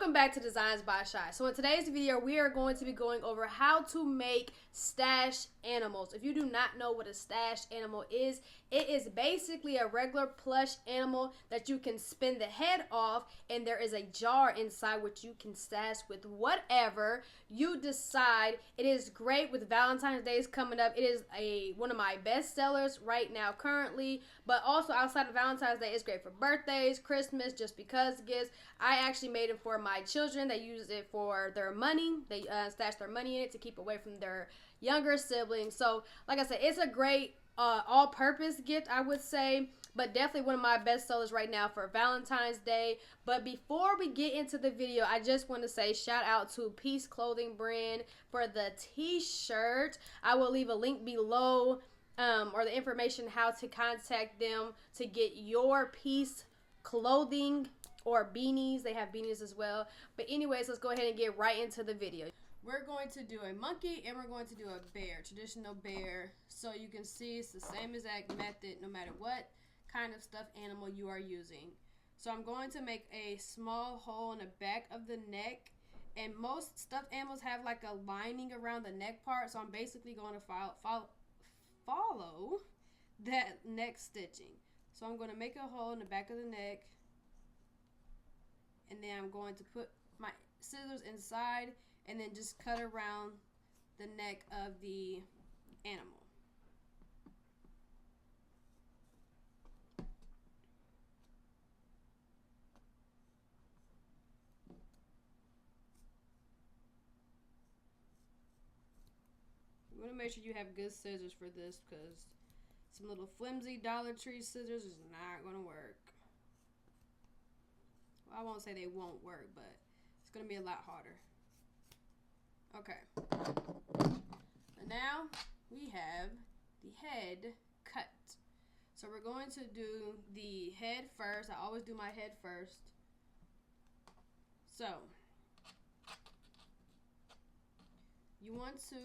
Welcome back to Designs by Shy. So in today's video, we are going to be going over how to make stash animals. If you do not know what a stash animal is, it is basically a regular plush animal that you can spin the head off, and there is a jar inside which you can stash with whatever you decide. It is great with Valentine's Day is coming up. It is one of my best sellers right now currently, but also outside of Valentine's Day, it's great for birthdays, Christmas, just because gifts. I actually made it for my children. They use it for their money. They stash their money in it to keep away from their younger siblings. So like I said, it's a great all-purpose gift, I would say, but definitely one of my best sellers right now for Valentine's Day. But before we get into the video, I just want to say shout out to Peace Clothing Brand for the t-shirt. I will leave a link below or the information how to contact them to get your Peace clothing or beanies. They have beanies as well. But anyways, let's go ahead and get right into the video. We're going to do a monkey and we're going to do a bear, traditional bear. So you can see it's the same exact method no matter what kind of stuffed animal you are using. So I'm going to make a small hole in the back of the neck, and most stuffed animals have like a lining around the neck part. So I'm basically going to follow that neck stitching. So I'm going to make a hole in the back of the neck, and then I'm going to put my scissors inside and then just cut around the neck of the animal. You want to make sure you have good scissors for this, because some little flimsy Dollar Tree scissors is not going to work. Well, I won't say they won't work, but it's going to be a lot harder. Okay. And now we have the head cut. So we're going to do the head first. I always do my head first. So you want to,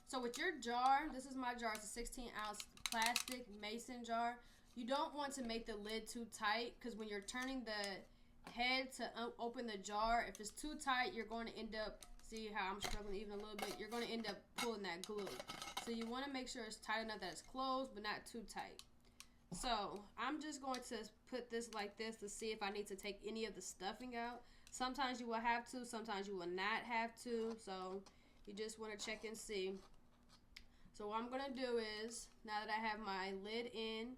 so with your jar, this is my jar, it's a 16-ounce plastic mason jar. You don't want to make the lid too tight, because when you're turning the head to open the jar, if it's too tight, you're going to end up, see how I'm struggling even a little bit, you're going to end up pulling that glue. So you want to make sure it's tight enough that it's closed but not too tight. So I'm just going to put this like this to see if I need to take any of the stuffing out. Sometimes you will have to, sometimes you will not have to, so you just want to check and see. So what I'm going to do is, now that I have my lid in,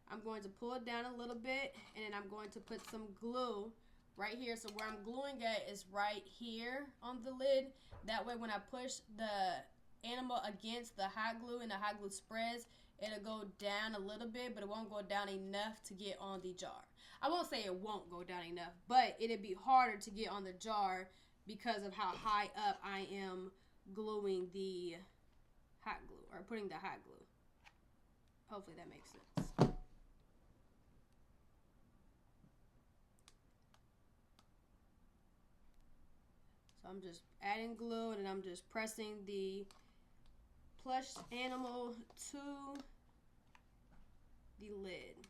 I'm going to pull it down a little bit, and then I'm going to put some glue right here. So where I'm gluing at is right here on the lid. That way when I push the animal against the hot glue and the hot glue spreads, it'll go down a little bit, but it won't go down enough to get on the jar. I won't say it won't go down enough, but it'll be harder to get on the jar because of how high up I am gluing the hot glue, or putting the hot glue. Hopefully that makes sense. So I'm just adding glue, and then I'm just pressing the plush animal to the lid.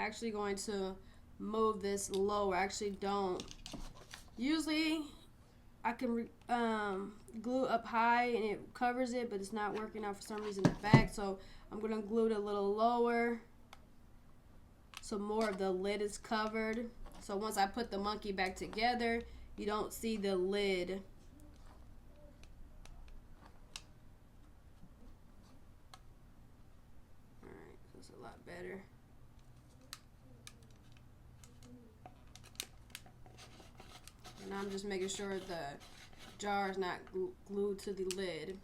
actually going to move this lower. I actually don't. Usually I can glue up high and it covers it, but it's not working out for some reason in the back. So I'm going to glue it a little lower so more of the lid is covered. So once I put the monkey back together, you don't see the lid. Alright, that's a lot better. And I'm just making sure the jar is not glued to the lid.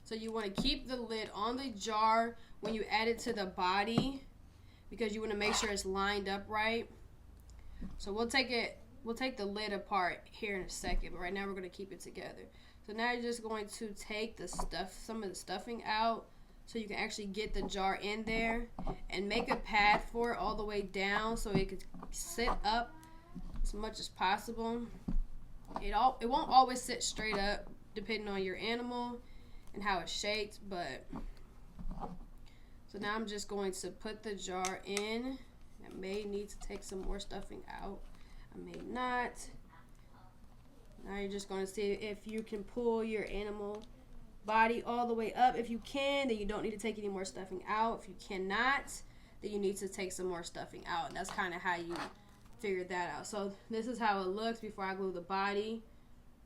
So you want to keep the lid on the jar when you add it to the body because you want to make sure it's lined up right. So we'll take the lid apart here in a second, but right now we're going to keep it together. So now you're just going to take some of the stuffing out so you can actually get the jar in there and make a pad for it all the way down so it can sit up as much as possible. It won't always sit straight up depending on your animal and how it's shaped, but so now I'm just going to put the jar in. I may need to take some more stuffing out. I may not. Now you're just going to see if you can pull your animal body all the way up. If you can, then you don't need to take any more stuffing out. If you cannot, then you need to take some more stuffing out. And that's kind of how you figure that out. So this is how it looks before I glue the body.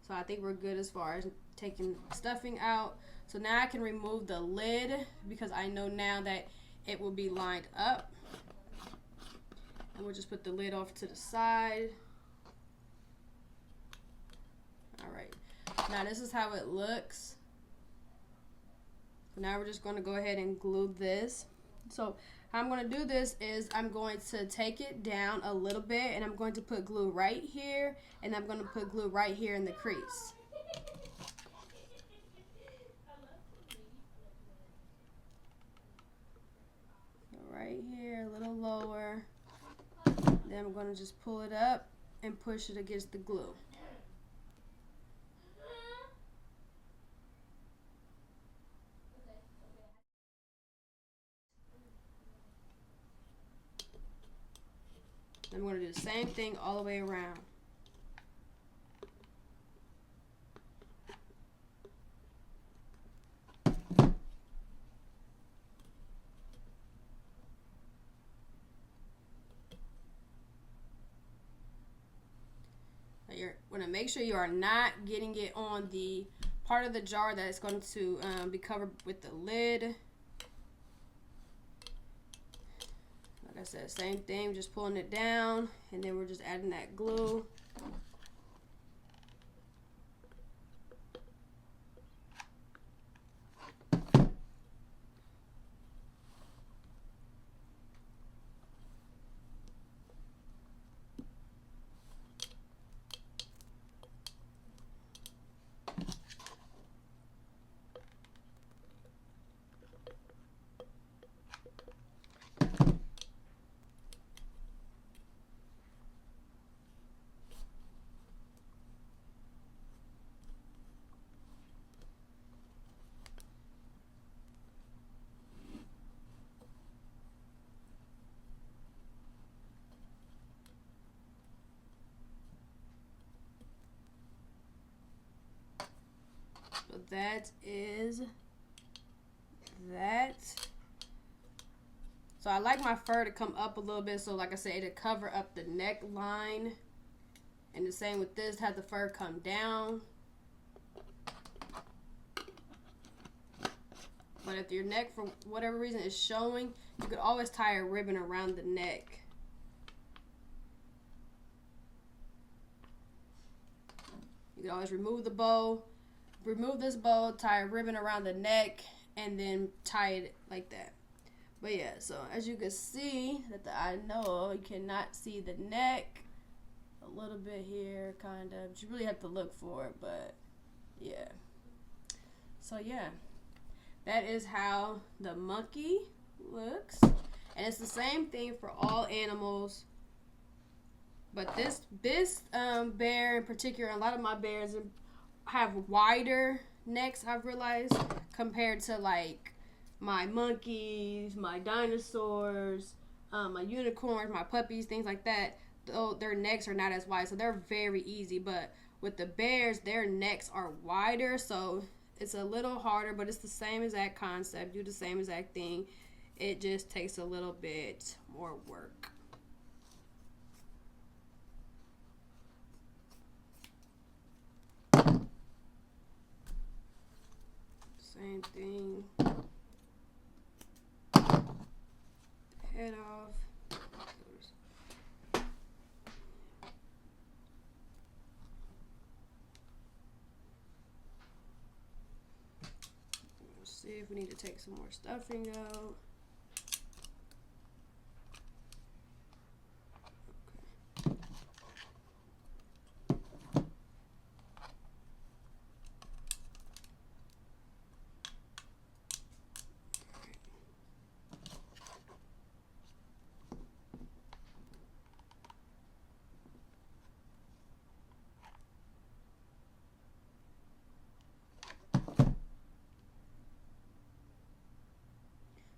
So I think we're good as far as taking stuffing out. So now I can remove the lid because I know now that it will be lined up. And we'll just put the lid off to the side. Alright, now this is how it looks. So now we're just going to go ahead and glue this. So how I'm going to do this is I'm going to take it down a little bit and I'm going to put glue right here and I'm going to put glue right here in the crease. So right here, a little lower. Then I'm going to just pull it up and push it against the glue. I'm going to do the same thing all the way around. Now you want to make sure you are not getting it on the part of the jar that is going to be covered with the lid. Like I said, same thing, just pulling it down, and then we're just adding that glue. So that is that. So I like my fur to come up a little bit, so like I said, it'll cover up the neckline. And the same with this, have the fur come down. But if your neck, for whatever reason, is showing, you could always tie a ribbon around the neck. You can always remove the bow. Remove this bow, tie a ribbon around the neck, and then tie it like that. But yeah, so as you can see, I know you cannot see the neck. A little bit here, kind of. You really have to look for it, but yeah. So yeah, that is how the monkey looks. And it's the same thing for all animals. But this bear in particular, a lot of my bears have wider necks, I've realized, compared to like my monkeys, my dinosaurs, my unicorns, my puppies, things like that, though their necks are not as wide, so they're very easy. But with the bears, their necks are wider, so it's a little harder, but it's the same exact concept. Do the same exact thing. It just takes a little bit more work. Same thing. Head off. Let's see if we need to take some more stuffing out.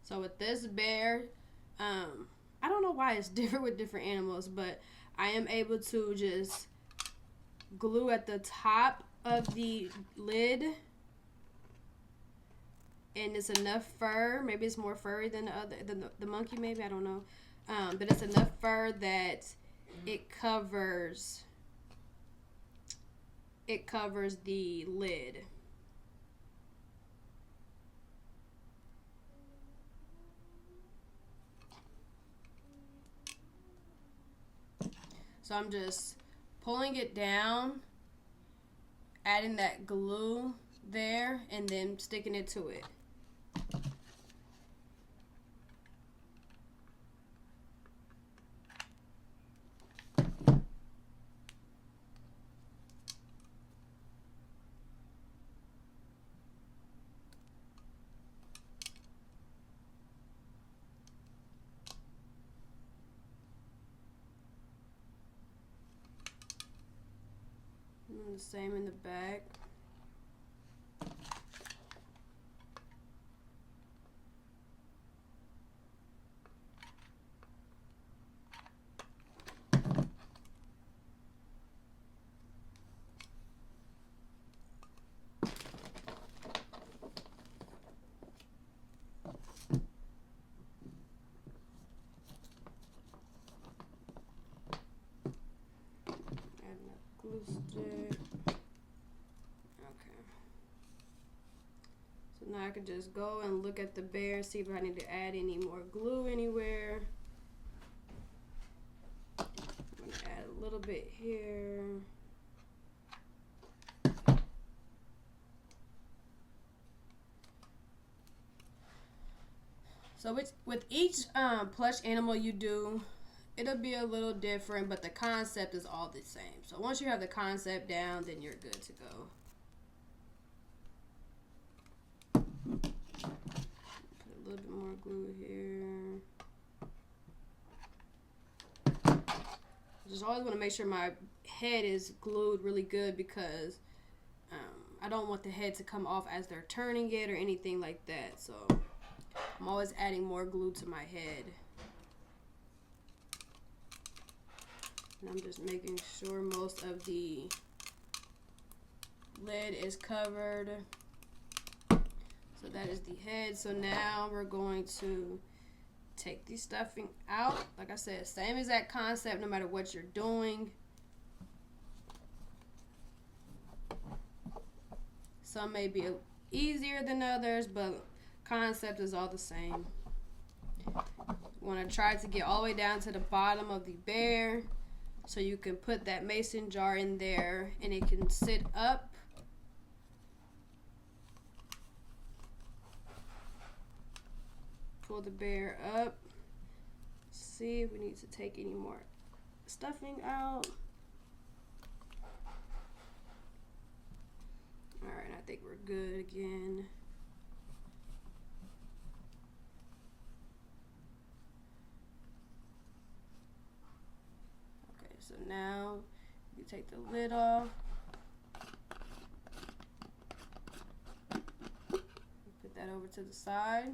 So with this bear, I don't know why it's different with different animals, but I am able to just glue at the top of the lid, and it's enough fur. Maybe it's more furry than the monkey. Maybe, I don't know, but it's enough fur that it covers the lid. So I'm just pulling it down, adding that glue there, and then sticking it to it. And the same in the back. Glue stick. Okay. So now I can just go and look at the bear, see if I need to add any more glue anywhere. I'm gonna add a little bit here. So with each plush animal you do, it'll be a little different, but the concept is all the same. So once you have the concept down, then you're good to go. Put a little bit more glue here. Just always want to make sure my head is glued really good, because I don't want the head to come off as they're turning it or anything like that. So I'm always adding more glue to my head. And I'm just making sure most of the lid is covered. So that is the head. So now we're going to take the stuffing out. Like I said, same exact concept no matter what you're doing. Some may be easier than others, but concept is all the same. You want to try to get all the way down to the bottom of the bear, so you can put that mason jar in there and it can sit up. Pull the bear up. See if we need to take any more stuffing out. Alright, I think we're good again. Okay, so now you take the lid off. Put that over to the side.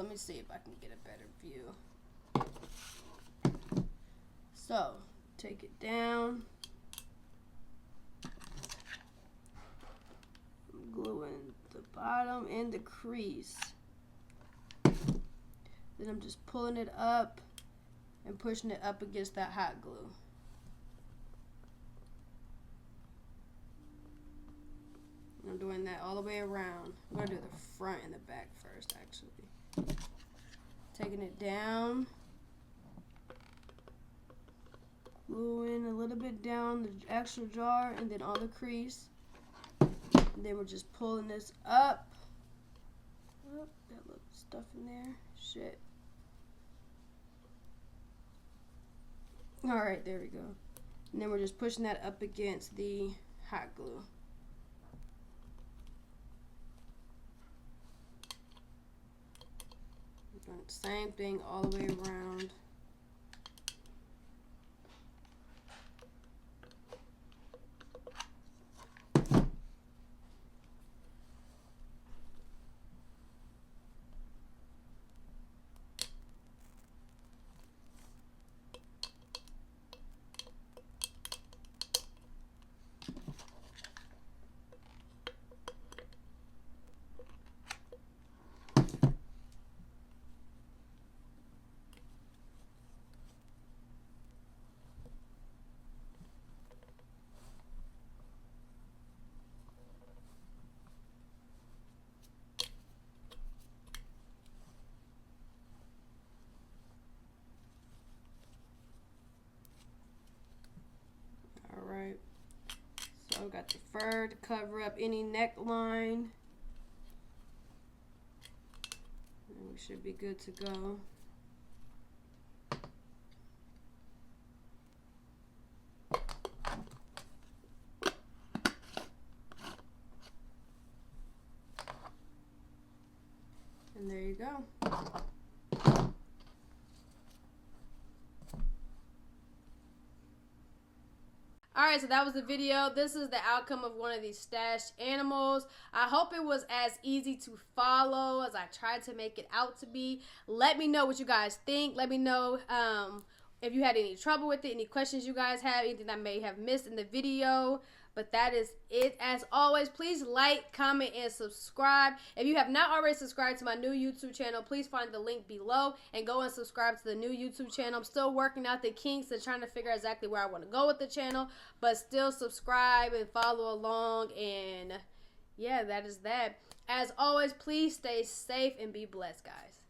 let me see if I can get a better view. So, take it down. I'm gluing the bottom and the crease. Then I'm just pulling it up and pushing it up against that hot glue. I'm doing that all the way around. I'm going to do the front and the back first, actually. Taking it down. Gluing a little bit down the actual jar and then on the crease. And then we're just pulling this up. Oh, got little stuff in there. Shit. Alright, there we go. And then we're just pushing that up against the hot glue. Doing the same thing all the way around. Alright, so got the fur to cover up any neckline. And we should be good to go. And there you go. Alright, so that was the video. This is the outcome of one of these stashed animals. I hope it was as easy to follow as I tried to make it out to be. Let me know what you guys think. Let me know if you had any trouble with it, any questions you guys have, anything I may have missed in the video. But that is it. As always, please like, comment, and subscribe. If you have not already subscribed to my new YouTube channel, please find the link below and go and subscribe to the new YouTube channel. I'm still working out the kinks and trying to figure out exactly where I want to go with the channel, but still subscribe and follow along. And yeah, that is that. As always, please stay safe and be blessed, guys.